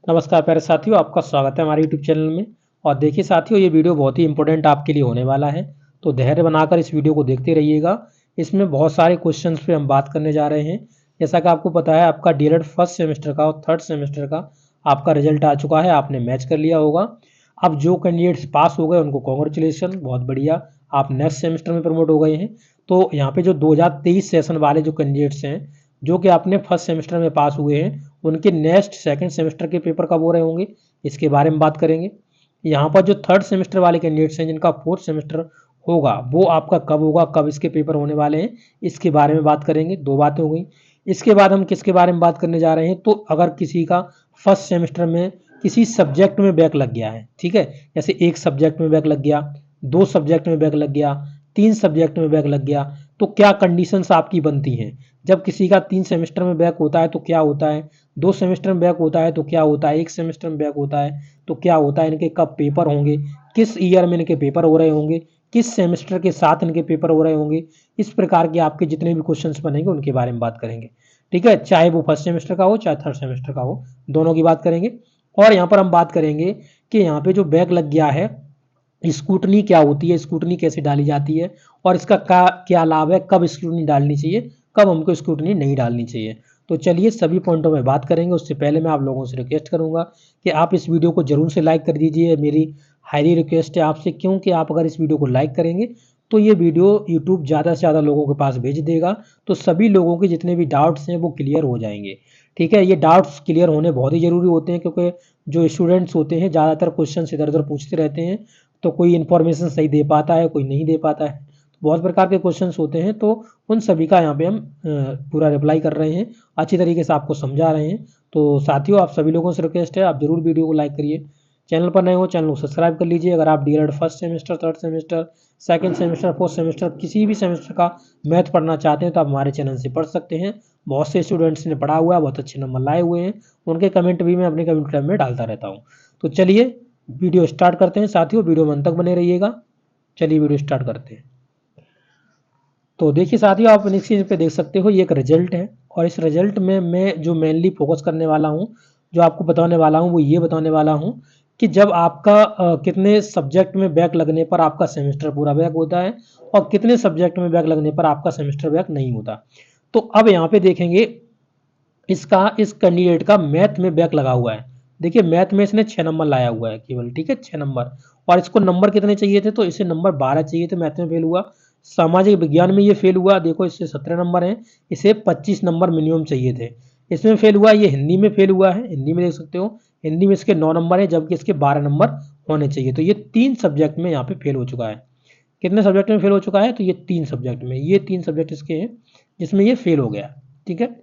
नमस्कार प्यारे साथियों, आपका स्वागत है हमारे यूट्यूब चैनल में। और देखिए साथियों, ये वीडियो बहुत ही इंपॉर्टेंट आपके लिए होने वाला है, तो धैर्य बनाकर इस वीडियो को देखते रहिएगा। इसमें बहुत सारे क्वेश्चंस पे हम बात करने जा रहे हैं। जैसा कि आपको पता है, आपका डीएलएड फर्स्ट सेमेस्टर का और थर्ड सेमेस्टर का आपका रिजल्ट आ चुका है, आपने मैच कर लिया होगा। अब जो कैंडिडेट्स पास हो गए उनको कॉन्ग्रेचुलेसन, बहुत बढ़िया, आप नेक्स्ट सेमेस्टर में प्रमोट हो गए हैं। तो यहाँ पे जो 2023 सेशन वाले जो कैंडिडेट्स हैं, जो कि आपने फर्स्ट सेमेस्टर में पास हुए हैं, उनके नेक्स्ट सेकंड सेमेस्टर के पेपर कब हो रहे होंगे, इसके बारे में बात करेंगे। यहाँ पर जो थर्ड सेमेस्टर वाले कैंडिडेट्स हैं, जिनका फोर्थ सेमेस्टर होगा, वो आपका कब होगा, कब इसके पेपर होने वाले हैं, इसके बारे में बात करेंगे। दो बातें हो गई। इसके बाद हम किसके बारे में बात करने जा रहे हैं, तो अगर किसी का फर्स्ट सेमेस्टर में किसी सब्जेक्ट में बैक लग गया है, ठीक है, जैसे एक सब्जेक्ट में बैक लग गया, दो सब्जेक्ट में बैक लग गया, तीन सब्जेक्ट में बैक लग गया, तो क्या कंडीशंस आपकी बनती हैं। जब किसी का 3 सेमेस्टर में बैक होता है तो क्या होता है, 2 सेमेस्टर में बैक होता है तो क्या होता है, 1 सेमेस्टर में बैक होता है तो क्या होता है, इनके कब पेपर होंगे, किस ईयर में इनके पेपर हो रहे होंगे, किस सेमेस्टर के साथ इनके पेपर हो रहे होंगे। इस प्रकार के आपके जितने भी क्वेश्चंस बनेंगे उनके बारे में बात करेंगे, ठीक है, चाहे वो फर्स्ट सेमेस्टर का हो चाहे थर्ड सेमेस्टर का हो, दोनों की बात करेंगे। और यहाँ पर हम बात करेंगे कि यहाँ पे जो बैक लग गया है, स्कूटनी क्या होती है, स्कूटनी कैसे डाली जाती है, और इसका क्या लाभ है, कब स्कूटनी डालनी चाहिए, कब हमको स्कूटनी नहीं डालनी चाहिए। तो चलिए सभी पॉइंटों में बात करेंगे। उससे पहले मैं आप लोगों से रिक्वेस्ट करूंगा कि आप इस वीडियो को जरूर से लाइक कर दीजिए। मेरी हाईली रिक्वेस्ट है आपसे, क्योंकि आप अगर इस वीडियो को लाइक करेंगे तो ये वीडियो यूट्यूब ज़्यादा से ज़्यादा लोगों के पास भेज देगा, तो सभी लोगों के जितने भी डाउट्स हैं वो क्लियर हो जाएंगे, ठीक है। ये डाउट्स क्लियर होने बहुत ही ज़रूरी होते हैं, क्योंकि जो स्टूडेंट्स होते हैं ज़्यादातर क्वेश्चन इधर उधर पूछते रहते हैं, तो कोई इन्फॉर्मेशन सही दे पाता है, कोई नहीं दे पाता है, बहुत प्रकार के क्वेश्चंस होते हैं, तो उन सभी का यहाँ पे हम पूरा रिप्लाई कर रहे हैं, अच्छी तरीके से आपको समझा रहे हैं। तो साथियों, आप सभी लोगों से रिक्वेस्ट है, आप जरूर वीडियो को लाइक करिए, चैनल पर नए हो चैनल को सब्सक्राइब कर लीजिए। अगर आप DElEd first semester, third semester, second semester, fourth semester, किसी भी सेमेस्टर का मैथ पढ़ना चाहते हैं तो आप हमारे चैनल से पढ़ सकते हैं। बहुत से स्टूडेंट्स ने पढ़ा हुआ है, बहुत अच्छे नंबर लाए हुए हैं, उनके कमेंट भी मैं अपने कमेंट टाइम में डालता रहता हूँ। तो चलिए वीडियो स्टार्ट करते हैं साथियों, वीडियो में अंत तक बने रहिएगा। चलिए वीडियो स्टार्ट करते हैं। तो देखिए साथियों, आप नेक्स्ट चीज पे देख सकते हो, ये एक रिजल्ट है, और इस रिजल्ट में मैं जो मेनली फोकस करने वाला हूँ, जो आपको बताने वाला हूँ, वो ये बताने वाला हूँ कि जब आपका कितने सब्जेक्ट में बैक लगने पर आपका सेमेस्टर पूरा बैक होता है, और कितने सब्जेक्ट में बैक लगने पर आपका सेमेस्टर बैक नहीं होता। तो अब यहाँ पे देखेंगे, इस कैंडिडेट का मैथ में बैक लगा हुआ है। देखिए मैथ में इसने 6 नंबर लाया हुआ है केवल, ठीक है, 6 नंबर, और इसको नंबर कितने चाहिए थे, तो इसे नंबर 12 चाहिए थे, मैथ में फेल हुआ। सामाजिक विज्ञान में ये फेल हुआ, देखो इससे 17 नंबर हैं, इसे 25 नंबर मिनिमम चाहिए थे, इसमें फेल हुआ। ये हिंदी में फेल हुआ है, हिंदी में देख सकते हो, हिंदी में इसके 9 नंबर है, जबकि इसके 12 नंबर होने चाहिए। तो ये 3 सब्जेक्ट में यहाँ पे फेल हो चुका है। कितने सब्जेक्ट में फेल हो चुका है, तो ये 3 सब्जेक्ट में, ये 3 सब्जेक्ट इसके हैं जिसमें ये फेल हो गया, ठीक है।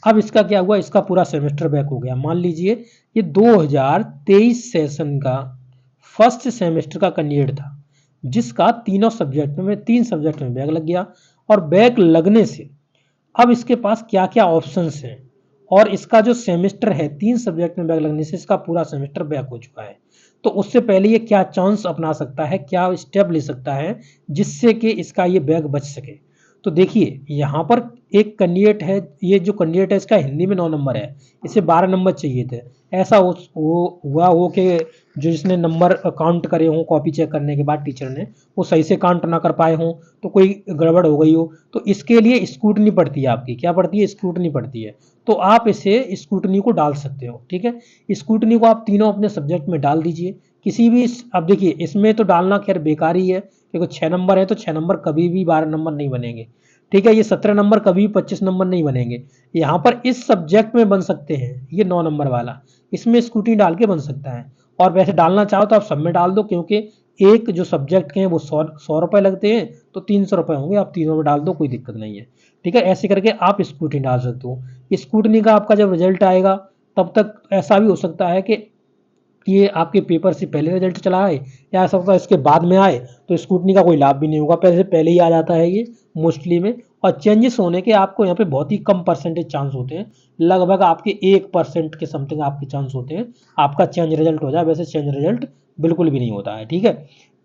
अब इसका क्या हुआ, इसका पूरा सेमेस्टर बैक हो गया। मान लीजिए ये 2023 सेशन का फर्स्ट सेमेस्टर का कैंडिडेट था, जिसका तीनों सब्जेक्ट में, 3 सब्जेक्ट में बैक लग गया। और बैक लगने से अब इसके पास क्या क्या ऑप्शंस हैं, और इसका जो सेमेस्टर है, 3 सब्जेक्ट में बैक लगने से इसका पूरा सेमेस्टर बैक हो चुका है। तो उससे पहले ये क्या चांस अपना सकता है, क्या स्टेप ले सकता है, जिससे कि इसका ये बैक बच सके। तो देखिए यहाँ पर एक कैंडिडेट है, ये जो कैंडिडेट है इसका हिंदी में 9 नंबर है, इसे 12 नंबर चाहिए थे। ऐसा हुआ हो कि जो जिसने नंबर काउंट करे हों कॉपी चेक करने के बाद टीचर ने, वो सही से काउंट ना कर पाए हों, तो कोई गड़बड़ हो गई हो, तो इसके लिए स्क्रूटनी पड़ती है आपकी, क्या पड़ती है, स्क्रूटनी पड़ती है। तो आप इसे स्क्रूटनी को डाल सकते हो, ठीक है। स्क्रूटनी को आप तीनों अपने सब्जेक्ट में डाल दीजिए, किसी भी। अब देखिए इसमें तो डालना खैर बेकार ही है, क्योंकि 6 नंबर है, तो 6 नंबर कभी भी 12 नंबर नहीं बनेंगे, ठीक है। ये 17 नंबर कभी भी 25 नंबर नहीं बनेंगे। यहाँ पर इस सब्जेक्ट में बन सकते हैं, ये 9 नंबर वाला, इसमें स्कूटी डाल के बन सकता है। और वैसे डालना चाहो तो आप सब में डाल दो, क्योंकि एक जो सब्जेक्ट के हैं वो 100 रुपए लगते हैं, तो 300 रुपए होंगे, आप तीनों में डाल दो, कोई दिक्कत नहीं है, ठीक है। ऐसे करके आप स्कूटी डाल सकते हो। स्कूटनी का आपका जब रिजल्ट आएगा, तब तक ऐसा भी हो सकता है कि ये आपके पेपर से पहले रिजल्ट चला आए, या ऐसा होता है इसके बाद में आए, तो स्क्रूटनी का कोई लाभ भी नहीं होगा, पहले ही आ जाता है ये मोस्टली में। और चेंजेस होने के आपको यहाँ पे बहुत ही कम परसेंटेज चांस होते हैं, लगभग आपके 1% के समथिंग आपके चांस होते हैं आपका चेंज रिजल्ट हो जाए। वैसे चेंज रिजल्ट बिल्कुल भी नहीं होता है, ठीक है।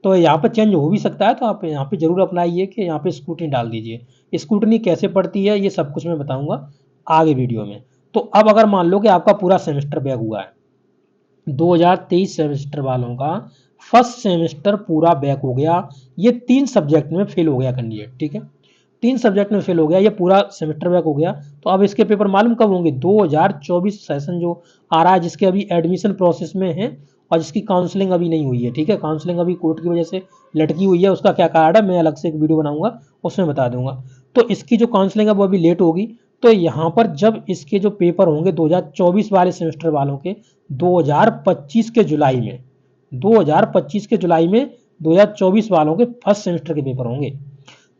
तो यहाँ पर चेंज हो भी सकता है, तो आप यहाँ पे जरूर अपनाइए कि यहाँ पे स्क्रूटनी डाल दीजिए। स्क्रूटनी कैसे पड़ती है ये सब कुछ मैं बताऊंगा आगे वीडियो में। तो अब अगर मान लो कि आपका पूरा सेमेस्टर बैक हुआ है, 2023 सेमेस्टर वालों का फर्स्ट सेमेस्टर पूरा बैक हो गया, ये 3 सब्जेक्ट में फेल हो गया कैंडिडेट, ठीक है, 3 सब्जेक्ट में फेल हो गया, ये पूरा सेमेस्टर बैक हो गया। तो अब इसके पेपर मालूम कब होंगे? 2024 सेशन जो आ रहा है, जिसके अभी एडमिशन प्रोसेस में है और जिसकी काउंसलिंग अभी नहीं हुई है, ठीक है, काउंसलिंग अभी कोर्ट की वजह से लटकी हुई है, उसका क्या कार्ड है मैं अलग से एक वीडियो बनाऊंगा, उसमें बता दूंगा। तो इसकी जो काउंसलिंग है वो अभी लेट होगी। तो यहाँ पर जब इसके जो पेपर होंगे 2024 वाले सेमेस्टर वालों के 2025 के जुलाई में, 2025 के जुलाई में 2024 वालों के फर्स्ट सेमेस्टर के पेपर होंगे।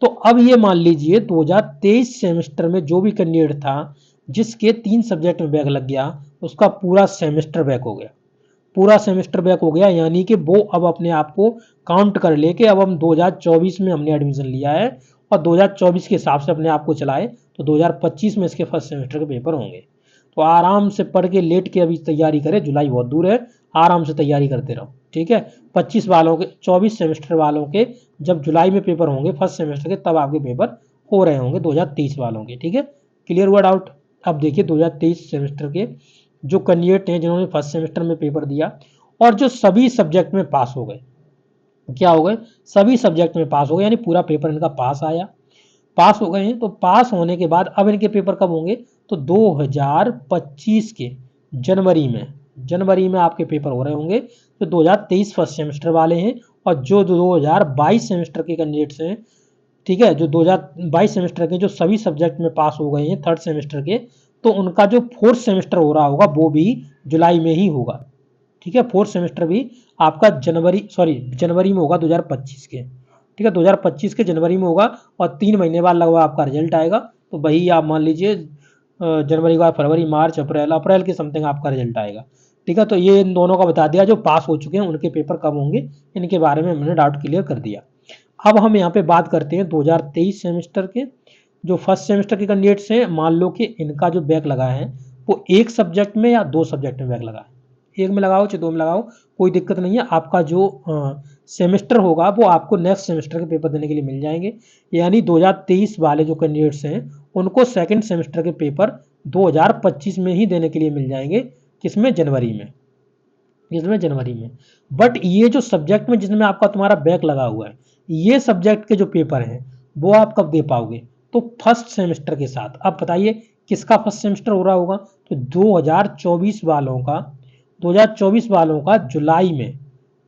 तो अब ये मान लीजिए 2023 सेमेस्टर में जो भी कैंडिडेट था जिसके 3 सब्जेक्ट में बैक लग गया, उसका पूरा सेमेस्टर बैक हो गया, पूरा सेमेस्टर बैक हो गया, यानी कि वो अब अपने आप को काउंट कर ले कि अब हम 2024 में हमने एडमिशन लिया है और 2024 के हिसाब से अपने आप को चलाए, तो 2025 में इसके फर्स्ट सेमेस्टर के पेपर होंगे। तो आराम से पढ़ के लेट के अभी तैयारी करें, जुलाई बहुत दूर है, आराम से तैयारी करते रहो, ठीक है। 25 वालों के 24 सेमेस्टर वालों के जब जुलाई में पेपर होंगे फर्स्ट सेमेस्टर के, तब आपके पेपर हो रहे होंगे 2023 वालों के, ठीक है। क्लियर हुआ डाउट? अब देखिए 2023 सेमेस्टर के जो कैंडिडेट हैं जिन्होंने फर्स्ट सेमेस्टर में पेपर दिया और जो सभी सब्जेक्ट में पास हो गए, क्या हो गए? सभी सब्जेक्ट में पास हो गए, यानी पूरा पेपर इनका पास आया, पास हो गए हैं। तो पास होने के बाद अब इनके पेपर कब होंगे? तो 2025 के जनवरी में आपके पेपर हो रहे होंगे। तो 2023 फर्स्ट सेमेस्टर वाले हैं और जो 2022 सेमेस्टर के कैंडिडेट्स हैं, ठीक है, जो 2022 सेमेस्टर के जो सभी सब्जेक्ट में पास हो गए हैं थर्ड सेमेस्टर के, तो उनका जो फोर्थ सेमेस्टर हो रहा होगा वो भी जुलाई में ही होगा, ठीक है। फोर्थ सेमेस्टर भी आपका जनवरी में होगा 2025 के, ठीक है, 2025 के जनवरी में होगा और 3 महीने बाद लगभग आपका रिजल्ट आएगा। तो वही आप मान लीजिए जनवरी के बाद फरवरी मार्च अप्रैल के समथिंग आपका रिजल्ट आएगा, ठीक है। तो ये इन दोनों का बता दिया, जो पास हो चुके हैं उनके पेपर कब होंगे, इनके बारे में हमने डाउट क्लियर कर दिया। अब हम यहाँ पे बात करते हैं 2023 सेमेस्टर के जो फर्स्ट सेमेस्टर के कैंडिडेट्स हैं। मान लो कि इनका जो बैक लगा है वो एक सब्जेक्ट में या 2 सब्जेक्ट में बैक लगा है, एक में लगाओ चाहे 2 में लगाओ, कोई दिक्कत नहीं है। आपका जो सेमेस्टर होगा वो आपको नेक्स्ट सेमेस्टर के पेपर देने के लिए मिल जाएंगे, यानी 2023 वाले जो कैंडिडेट्स हैं उनको सेकंड सेमेस्टर के पेपर 2025 में ही देने के लिए मिल जाएंगे। किसमें? जनवरी में, इसमें जनवरी में। बट ये जो सब्जेक्ट में जिसमें आपका तुम्हारा बैक लगा हुआ है, ये सब्जेक्ट के जो पेपर हैं वो आप कब दे पाओगे? तो फर्स्ट सेमेस्टर के साथ। अब बताइए किसका फर्स्ट सेमेस्टर हो रहा होगा? तो 2024 वालों का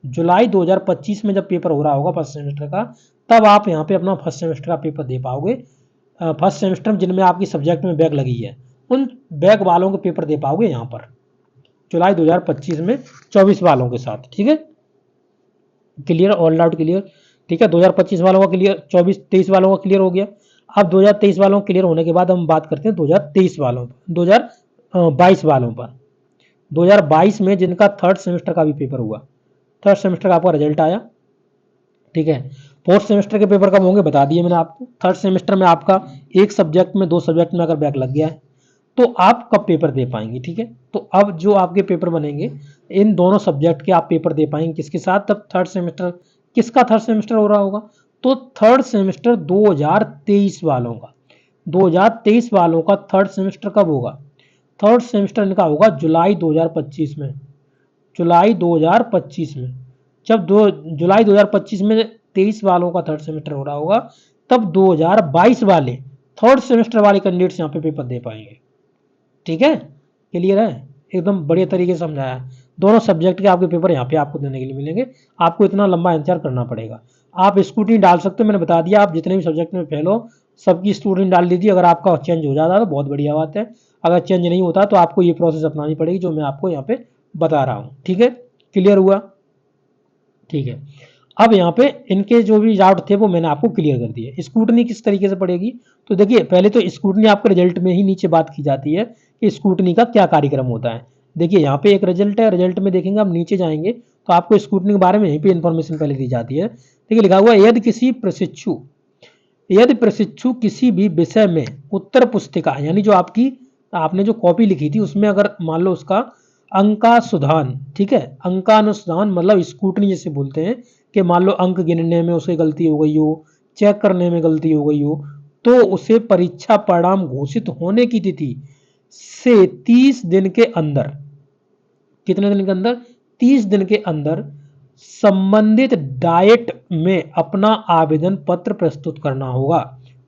जुलाई 2025 में जब पेपर हो रहा होगा फर्स्ट सेमेस्टर का, तब आप यहाँ पे अपना फर्स्ट सेमेस्टर का पेपर दे पाओगे। फर्स्ट सेमेस्टर में जिनमें आपकी सब्जेक्ट में बैक लगी है उन बैक वालों के पेपर दे पाओगे यहाँ पर जुलाई 2025 में 24 वालों के साथ, ठीक है। क्लियर? All doubt clear? ठीक है, 2025 वालों का क्लियर, 23 वालों का क्लियर हो गया। अब 2023 वालों का क्लियर होने के बाद हम बात करते हैं 2023 वालों पर, 2022 वालों पर। 2022 में जिनका थर्ड सेमेस्टर का भी पेपर हुआ, थर्ड सेमेस्टर का आपका रिजल्ट आया, ठीक है। फोर्थ सेमेस्टर के पेपर कब होंगे बता दिए मैंने आपको। थर्ड सेमेस्टर में आपका एक सब्जेक्ट में 2 सब्जेक्ट में अगर बैक लग गया है तो आप कब पेपर दे पाएंगे, ठीक है। तो अब जो आपके पेपर बनेंगे इन दोनों सब्जेक्ट के आप पेपर दे पाएंगे किसके साथ? तब थर्ड सेमेस्टर, किसका थर्ड सेमेस्टर हो रहा होगा? तो थर्ड सेमेस्टर 2023 वालों का, 2023 वालों का थर्ड सेमेस्टर कब होगा? थर्ड सेमेस्टर इनका होगा जुलाई 2025 में, जुलाई 2025 में। जब जुलाई 2025 में 23 वालों का थर्ड सेमेस्टर हो रहा होगा, तब 2022 वाले थर्ड सेमेस्टर वाले कैंडिडेट्स यहाँ पे पेपर दे पाएंगे, ठीक है। क्लियर है? एकदम बढ़िया तरीके से समझाया। दोनों सब्जेक्ट के आपके पेपर यहाँ पे आपको देने के लिए मिलेंगे, आपको इतना लंबा इंतजार करना पड़ेगा। आप स्कूटी डाल सकते हो, मैंने बता दिया, आप जितने भी सब्जेक्ट में फेल हो सबकी स्टूडेंट डाल दीजिए। अगर आपका चेंज हो जाता है तो बहुत बढ़िया बात है, अगर चेंज नहीं होता तो आपको ये प्रोसेस अपनानी पड़ेगी जो मैं आपको यहाँ पे बता रहा हूँ, ठीक है। क्लियर हुआ? ठीक है। अब यहाँ पे इनके जो भी डाउट थे वो मैंने आपको क्लियर कर दिए। स्क्रूटनी किस तरीके से पड़ेगी? तो देखिए पहले तो स्क्रूटनी आपके रिजल्ट में ही नीचे बात की जाती है कि स्क्रूटनी का क्या कार्यक्रम होता है। देखिए यहाँ पे एक रिजल्ट है, रिजल्ट में देखेंगे आप नीचे जाएंगे तो आपको स्क्रूटनी के बारे में यहीं पे इन्फॉर्मेशन पहले दी जाती है। देखिए लिखा हुआ है यदि प्रशिक्षु किसी भी विषय में उत्तर पुस्तिका, यानी जो आपने जो कॉपी लिखी थी उसमें अगर मान लो उसका अंकानुसुधान, ठीक है, अंकानुसुधान मतलब स्क्रूटनी जैसे बोलते हैं कि मान लो अंक गिनने में उसे गलती हो गई हो, चेक करने में गलती हो गई हो, तो उसे परीक्षा परिणाम घोषित होने की तिथि से 30 दिन के अंदर कितने दिन के अंदर? 30 दिन के अंदर संबंधित डाइट में अपना आवेदन पत्र प्रस्तुत करना होगा।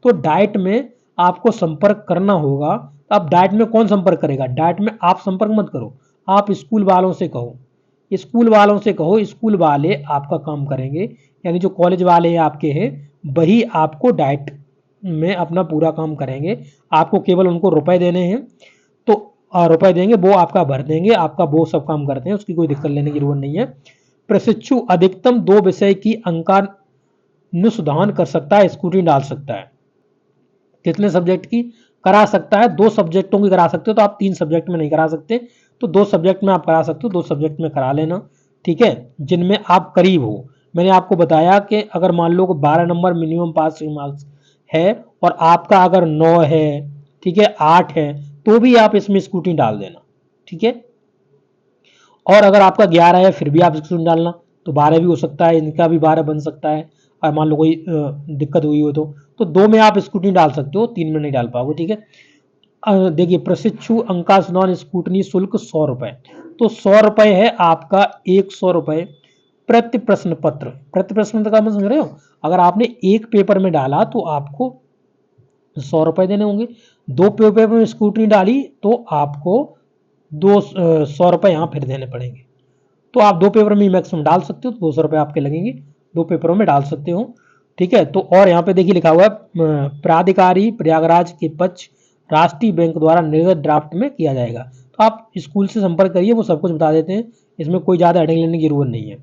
तो डाइट में आपको संपर्क करना होगा। अब डाइट में कौन संपर्क करेगा? डाइट में आप संपर्क मत करो, आप स्कूल वालों से कहो, स्कूल वालों से कहो, स्कूल वाले आपका काम करेंगे। यानी जो कॉलेज वाले हैं आपके हैं, वही आपको डाइट में अपना पूरा काम करेंगे। आपको केवल उनको रुपए देने हैं, तो रुपए देंगे, वो आपका भर देंगे, आपका वो सब काम करते हैं, उसकी कोई दिक्कत लेने की जरूरत नहीं है। प्रशिक्षु अधिकतम 2 विषय की अंकानुसंधान कर सकता है, स्कूटी डाल सकता है। कितने सब्जेक्ट की करा सकता है? 2 सब्जेक्टों की करा सकते हो। तो आप 3 सब्जेक्ट में नहीं करा सकते, तो 2 सब्जेक्ट में आप करा सकते हो, 2 सब्जेक्ट में करा लेना, ठीक है, जिनमें आप करीब हो। मैंने आपको बताया कि अगर मान लो 12 नंबर मिनिमम पास मार्क्स है और आपका अगर 9 है, ठीक है, 8 है, तो भी आप इसमें स्कूटी डाल देना, ठीक है। और अगर आपका 11 है फिर भी आप स्कूटी डालना, तो 12 भी हो सकता है, इनका भी 12 बन सकता है। और मान लो कोई दिक्कत हुई हो तो 2 में आप स्कूटी डाल सकते हो, 3 में नहीं डाल पाओगे, ठीक है। देखिए, प्रशिक्षु अंकानुसंधान स्कूटनी शुल्क 100 रुपए। तो 100 रुपए है आपका, 100 रुपए प्रति प्रश्न पत्र। प्रति प्रश्न पत्र का मतलब समझ रहे हो? अगर आपने एक पेपर में डाला तो आपको 100 रुपए देने होंगे, 2 पेपर में स्कूटनी डाली तो आपको 100 रुपए यहाँ फिर देने पड़ेंगे। तो आप 2 पेपर में मैक्सिमम डाल सकते हो, तो 200 रुपए आपके लगेंगे, 2 पेपरों में डाल सकते हो, ठीक है। तो और यहाँ पे देखिए लिखा हुआ है प्राधिकारी प्रयागराज के पक्ष राष्ट्रीय बैंक द्वारा निर्गत ड्राफ्ट में किया जाएगा। तो आप स्कूल से संपर्क करिए, वो सब कुछ बता देते हैं, इसमें कोई ज़्यादा हेडिंग लेने की जरूरत नहीं है।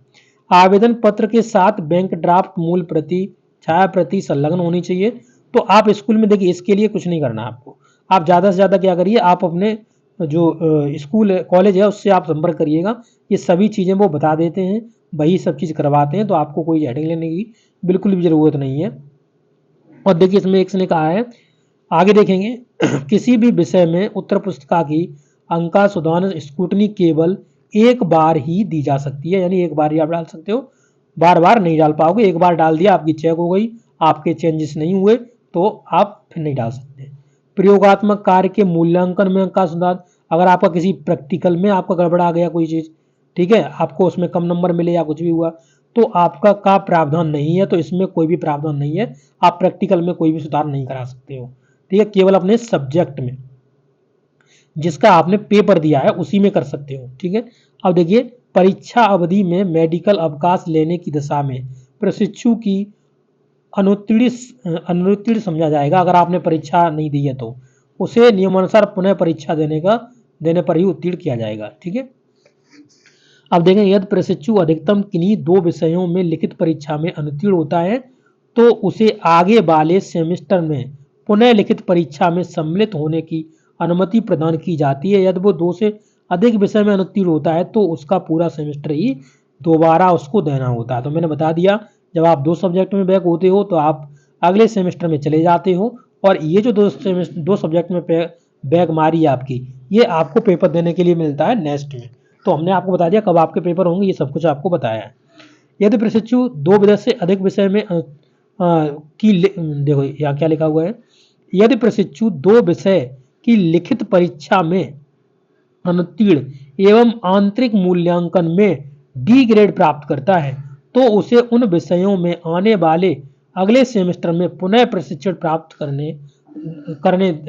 आवेदन पत्र के साथ बैंक ड्राफ्ट मूल प्रति छाया प्रति संलग्न होनी चाहिए। तो आप स्कूल में देखिए, इसके लिए कुछ नहीं करना आपको, आप ज़्यादा से ज़्यादा क्या करिए, आप अपने जो स्कूल कॉलेज है उससे आप संपर्क करिएगा, ये सभी चीज़ें वो बता देते हैं, वही सब चीज़ करवाते हैं, तो आपको कोई हेडिंग लेने की बिल्कुल भी ज़रूरत नहीं है। और देखिए इसमें एक ने कहा है, आगे देखेंगे किसी भी विषय में उत्तर पुस्तिका की अंकानुसंधान स्कूटनी केवल एक बार ही दी जा सकती है, यानी एक बार ही आप डाल सकते हो, बार बार नहीं डाल पाओगे। एक बार डाल दिया, आपकी चेक हो गई, आपके चेंजेस नहीं हुए तो आप फिर नहीं डाल सकते। प्रयोगात्मक कार्य के मूल्यांकन में अंकानुसंधान, अगर आपका किसी प्रैक्टिकल में आपका गड़बड़ा गया कोई चीज़, ठीक है, आपको उसमें कम नंबर मिले या कुछ भी हुआ, तो आपका का प्रावधान नहीं है, तो इसमें कोई भी प्रावधान नहीं है, आप प्रैक्टिकल में कोई भी सुधार नहीं करा सकते हो, ठीक है। केवल अपने सब्जेक्ट में जिसका आपने पेपर दिया है उसी में कर सकते हो, ठीक है। अब देखिए, परीक्षा अवधि में मेडिकल अवकाश लेने की दशा में प्रशिक्षु की अनुत्तीर्ण समझा जाएगा। अगर आपने परीक्षा नहीं दी है तो उसे नियमानुसार पुनः परीक्षा देने पर ही उत्तीर्ण किया जाएगा, ठीक है। अब देखें, यदि प्रशिक्षु अधिकतम किन्हीं 2 विषयों में लिखित परीक्षा में अनुत्तीर्ण होता है तो उसे आगे वाले सेमेस्टर में पुनः लिखित परीक्षा में सम्मिलित होने की अनुमति प्रदान की जाती है। यदि वो 2 से अधिक विषय में अनुत्तीर्ण होता है तो उसका पूरा सेमेस्टर ही दोबारा उसको देना होता है। तो मैंने बता दिया, जब आप 2 सब्जेक्ट में बैक होते हो तो आप अगले सेमेस्टर में चले जाते हो, और ये जो 2 सब्जेक्ट में बैक मारी है आपकी, ये आपको पेपर देने के लिए मिलता है नेक्स्ट में। तो हमने आपको बता दिया कब आपके पेपर होंगे, ये सब कुछ आपको बताया है। यदि प्रशिक्षु 2 विषय से अधिक विषय में देखो यहाँ क्या लिखा हुआ है, यदि प्रशिक्षु 2 विषय की लिखित परीक्षा में अनुत्तीर्ण एवं आंतरिक मूल्यांकन में डी ग्रेड प्राप्त करता है तो उसे उन विषयों में आने वाले अगले सेमेस्टर में पुनः प्रशिक्षण प्राप्त करने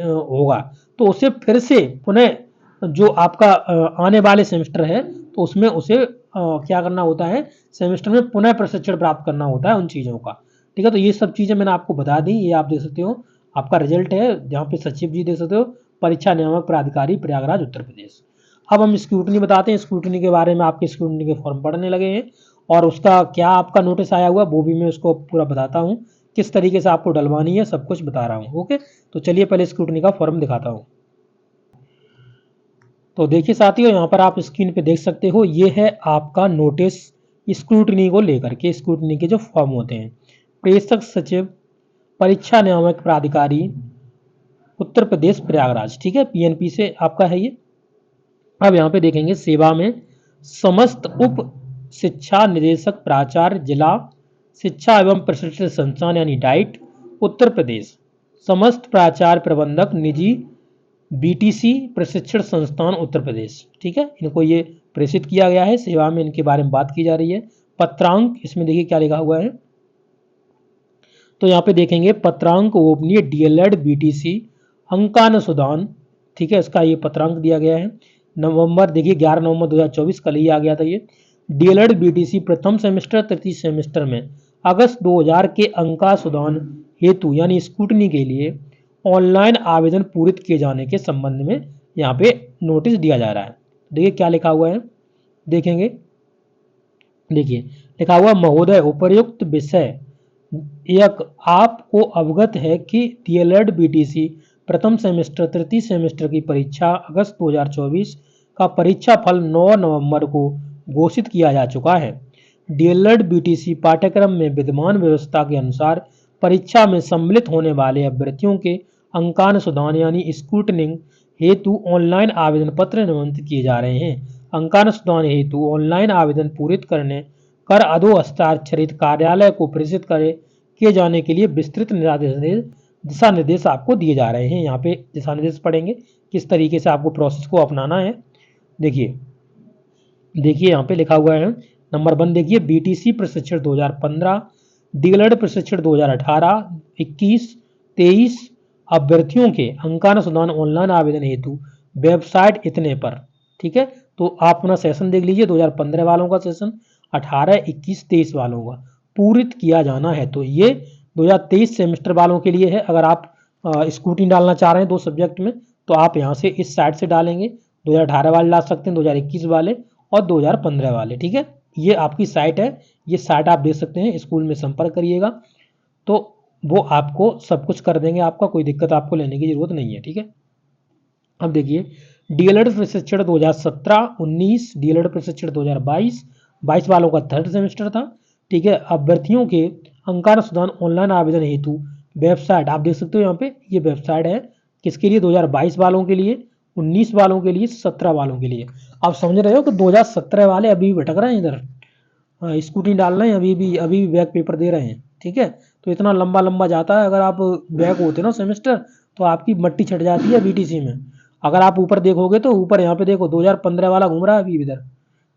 होगा। तो उसे फिर से पुनः जो आपका आने वाले सेमेस्टर है तो उसमें उसे क्या करना होता है, सेमेस्टर में पुनः प्रशिक्षण प्राप्त करना होता है उन चीज़ों का, ठीक है। तो ये सब चीज़ें मैंने आपको बता दी, ये आप देख सकते हो, आपका रिजल्ट है जहाँ पे सचिव जी देख सकते हो, परीक्षा नियामक प्राधिकारी प्रयागराज उत्तर प्रदेश। अब हम स्क्रूटनी बताते हैं, स्क्रूटनी के बारे में, आपके स्क्रूटनी के फॉर्म पढ़ने लगे हैं और उसका क्या आपका नोटिस आया हुआ वो भी मैं उसको पूरा बताता हूँ, किस तरीके से आपको डलवानी है सब कुछ बता रहा हूँ, ओके। तो चलिए पहले स्क्रूटनी का फॉर्म दिखाता हूँ। तो देखिए साथियों, यहाँ पर आप स्क्रीन पे देख सकते हो, ये है आपका नोटिस स्क्रूटनी को लेकर के, स्क्रूटनी के जो फॉर्म होते हैं। प्रेषक सचिव परीक्षा नियामक प्राधिकारी उत्तर प्रदेश प्रयागराज, ठीक है, पीएनपी से आपका है ये। अब यहाँ पे देखेंगे, सेवा में समस्त उप शिक्षा निदेशक प्राचार्य जिला शिक्षा एवं प्रशिक्षण संस्थान यानी डाइट उत्तर प्रदेश, समस्त प्राचार्य प्रबंधक निजी बीटीसी प्रशिक्षण संस्थान उत्तर प्रदेश, ठीक है, इनको ये प्रेषित किया गया है, सेवा में इनके बारे में बात की जा रही है। पत्रांक, इसमें देखिए क्या लिखा हुआ है, तो यहाँ पे देखेंगे पत्रांक गोपनीय डीएलएड बीटीसी अंकानुसुदान, ठीक है, इसका ये पत्रांक दिया गया है। नवंबर देखिए 11 नवंबर 2024 कल ही आ गया था ये। डीएलएड बीटीसी प्रथम सेमेस्टर तृतीय सेमेस्टर में अगस्त 2000 के अंकानुसुदान हेतु यानी स्कूटनी के लिए ऑनलाइन आवेदन पूरित किए जाने के संबंध में यहाँ पे नोटिस दिया जा रहा है। देखिए क्या लिखा हुआ है, देखेंगे, देखिए लिखा हुआ महोदय उपर्युक्त विषय एक आपको अवगत है कि डीएलएड बीटीसी प्रथम सेमेस्टर तृतीय सेमेस्टर की परीक्षा अगस्त 2024 का परीक्षा फल 9 नवंबर को घोषित किया जा चुका है। डीएलएड बीटीसी पाठ्यक्रम में विद्यमान व्यवस्था के अनुसार परीक्षा में सम्मिलित होने वाले अभ्यर्थियों के अंकानुसुदान यानी स्क्रूटनिंग हेतु ऑनलाइन आवेदन पत्र निबंधित किए जा रहे हैं। अंकानुसुदान हेतु ऑनलाइन आवेदन पूरित करने कर अधो हस्ताक्षरित कार्यालय को प्रेषित किए जाने के लिए विस्तृत दिशा निर्देश आपको दिए जा रहे हैं। यहाँ पे दिशा निर्देश पढ़ेंगे किस तरीके से आपको प्रोसेस को अपनाना है। देखिए यहाँ पे लिखा हुआ है नंबर 1, देखिए बीटीसी प्रशिक्षण 2015, डीएलएड प्रशिक्षण 2018, 21, 23 अभ्यर्थियों के अंकानुसुदान ऑनलाइन आवेदन हेतु वेबसाइट इतने पर, ठीक है, तो आप अपना सेशन देख लीजिए 2015 वालों का सेशन, 18, 21, 23 वालों का पूरित किया जाना है। तो ये 2023 सेमेस्टर वालों के लिए है। अगर आप स्कूटी डालना चाह रहे हैं 2 सब्जेक्ट में तो आप यहाँ से इस साइट से डालेंगे। 2018 वाले डाल सकते हैं, 2021 वाले और 2015 वाले, ठीक है, ये आपकी साइट है, ये साइट आप देख सकते हैं। स्कूल में संपर्क करिएगा तो वो आपको सब कुछ कर देंगे, आपका कोई दिक्कत आपको लेने की जरूरत नहीं है, ठीक है। अब देखिए डीएलएड प्रशिक्षण 2017-19, डीएलएड प्रशिक्षण 2022 वालों का 3rd सेमेस्टर था, ठीक है। अभ्यर्थियों के अंकानुसुदान ऑनलाइन आवेदन हेतु वेबसाइट आप देख सकते हो, यहाँ पे ये वेबसाइट है किसके लिए, 2022 वालों के लिए, 19 वालों के लिए, 17 वालों के लिए। आप समझ रहे हो कि 2017 वाले अभी भी भटक रहे हैं इधर, स्कूटी डाल रहे हैं, अभी भी बैक पेपर दे रहे हैं, ठीक है। तो इतना लंबा जाता है, अगर आप बैक होते ना सेमेस्टर तो आपकी मट्टी छट जाती है बीटीसी में। अगर आप ऊपर देखोगे तो ऊपर यहाँ पे देखो 2015 वाला घूम रहा है अभी इधर,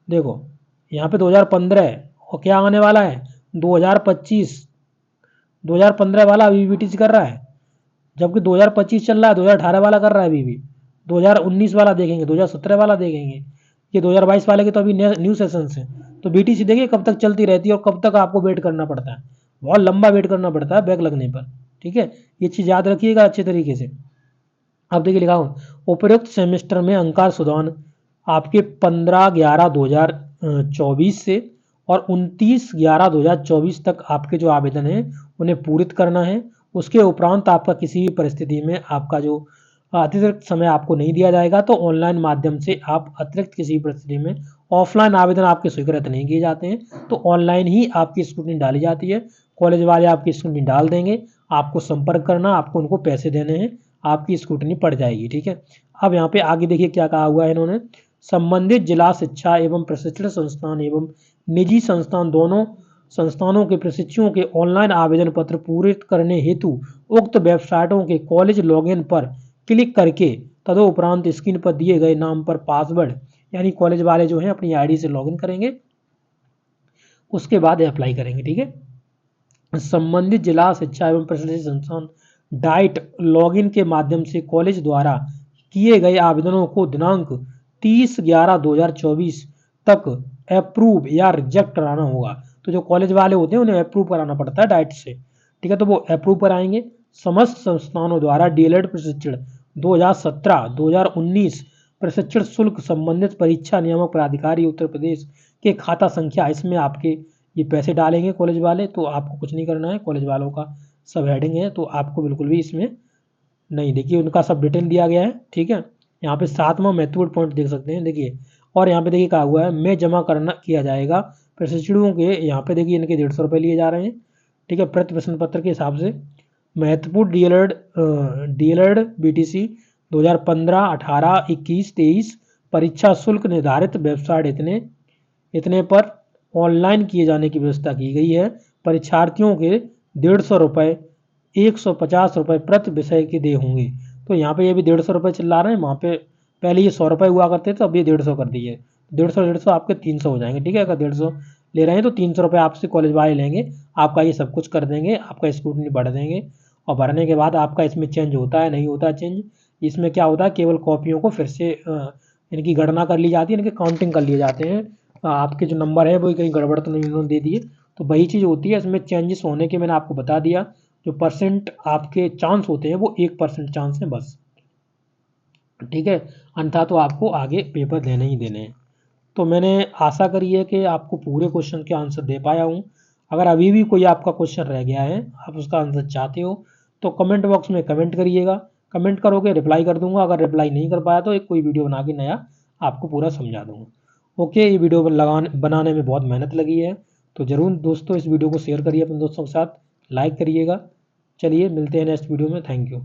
देखो यहाँ पे 2015 और क्या आने वाला है 2025, 2015 वाला अभी बीटीसी कर रहा है, जबकि 2025 चल रहा है, 2018 वाला कर रहा है अभी भी, 2019 वाला देखेंगे, 2017 वाला देखेंगे, ये 2022 वाले के तो अभी न्यू सेशन है। तो बीटीसी देखिए कब तक चलती रहती है और कब तक आपको वेट करना पड़ता है, बहुत लंबा वेट करना पड़ता है बैक लगने पर, ठीक है, ये चीज़ याद रखिएगा अच्छे तरीके से। अब देखिए लिखा हूँ उपरोक्त सेमेस्टर में अंकानुसुदान आपके 15/11/2024 से और 29/11/2024 तक आपके जो आवेदन हैं उन्हें पूरित करना है। उसके उपरांत आपका किसी भी परिस्थिति में आपका जो अतिरिक्त समय आपको नहीं दिया जाएगा, तो ऑनलाइन माध्यम से आप अतिरिक्त किसी परिस्थिति में ऑफलाइन आवेदन आपके स्वीकृत नहीं किए जाते हैं, तो ऑनलाइन ही आपकी स्कूटनी डाली जाती है। कॉलेज वाले आपकी स्कूटनी डाल देंगे, आपको संपर्क करना, आपको उनको पैसे देने हैं, आपकी स्कूटनी पड़ जाएगी, ठीक है। अब यहाँ पे आगे देखिए क्या कहा हुआ है इन्होंने, संबंधित जिला शिक्षा एवं प्रशिक्षण संस्थान एवं निजी संस्थान दोनों संस्थानों के प्रशिक्षुओं के ऑनलाइन आवेदन पत्र पूरित करने हेतु उक्त वेबसाइटों के कॉलेज लॉगिन पर क्लिक करके तदुपरांत स्क्रीन पर दिए गए नाम पर पासवर्ड यानी कॉलेज वाले जो हैं अपनी आईडी से लॉगिन करेंगे, उसके बाद अप्लाई करेंगे, ठीक है। संबंधित जिला शिक्षा एवं प्रशिक्षण संस्थान डाइट लॉगिन के माध्यम से कॉलेज द्वारा किए गए आवेदनों को दिनांक 30/11/2024 तक अप्रूव या रिजेक्ट कराना होगा। तो जो कॉलेज वाले होते हैं उन्हें अप्रूव कराना पड़ता है डाइट से, ठीक है, तो वो अप्रूव कराएंगे। समस्त संस्थानों द्वारा डीएलएड प्रशिक्षण 2017-2019 प्रशिक्षण शुल्क संबंधित परीक्षा नियामक प्राधिकारी उत्तर प्रदेश के खाता संख्या, इसमें आपके ये पैसे डालेंगे कॉलेज वाले, तो आपको कुछ नहीं करना है, कॉलेज वालों का सब हेडिंग है, तो आपको बिल्कुल भी इसमें नहीं, देखिए उनका सब डिटेल दिया गया है, ठीक है। यहाँ पे 7वां महत्वपूर्ण पॉइंट देख सकते हैं, देखिए, और यहाँ पे देखिए कहा हुआ है में जमा करना किया जाएगा प्रशिक्षुओं के, यहाँ पे देखिए इनके 150 रुपये लिए जा रहे हैं, ठीक है, प्रति प्रश्न पत्र के हिसाब से। महत्वपूर्ण डीएलएड बीटीसी 2015, 18, 21, 23 परीक्षा शुल्क निर्धारित वेबसाइट इतने पर ऑनलाइन किए जाने की व्यवस्था की गई है। परीक्षार्थियों के 150 रुपये 150 रुपये प्रति विषय के देय होंगे। तो यहाँ पे ये भी 150 रुपये चिल्ला रहे हैं, वहाँ पे पहले ये 100 रुपये हुआ करते थे, अब ये 150 कर दिए। 150 आपके 300 हो जाएंगे, ठीक है। अगर 150 ले रहे हैं तो 300 रुपये आपसे कॉलेज वाले लेंगे, आपका ये सब कुछ कर देंगे, आपका स्क्रूटनी बढ़ देंगे। और भरने के बाद आपका इसमें चेंज होता है नहीं होता चेंज, इसमें क्या होता है, केवल कॉपियों को फिर से इनकी गणना कर ली जाती है, इनके काउंटिंग कर लिए जाते हैं। आपके जो नंबर है वो कहीं गड़बड़ तो नहीं उन्होंने दे दिए, तो वही चीज़ होती है। इसमें चेंजेस होने के मैंने आपको बता दिया, जो परसेंट आपके चांस होते हैं वो 1% चांस है बस, ठीक है। अन्यथा तो आपको आगे पेपर देने ही देने हैं। तो मैंने आशा करी है कि आपको पूरे क्वेश्चन के आंसर दे पाया हूँ। अगर अभी भी कोई आपका क्वेश्चन रह गया है, आप उसका आंसर चाहते हो, तो कमेंट बॉक्स में कमेंट करिएगा। कमेंट करोगे रिप्लाई कर दूंगा, अगर रिप्लाई नहीं कर पाया तो एक कोई वीडियो बना के नया आपको पूरा समझा दूंगा। ओके, ये वीडियो बनाने में बहुत मेहनत लगी है, तो ज़रूर दोस्तों इस वीडियो को शेयर करिए अपने दोस्तों के साथ, लाइक करिएगा। चलिए मिलते हैं नेक्स्ट वीडियो में, थैंक यू।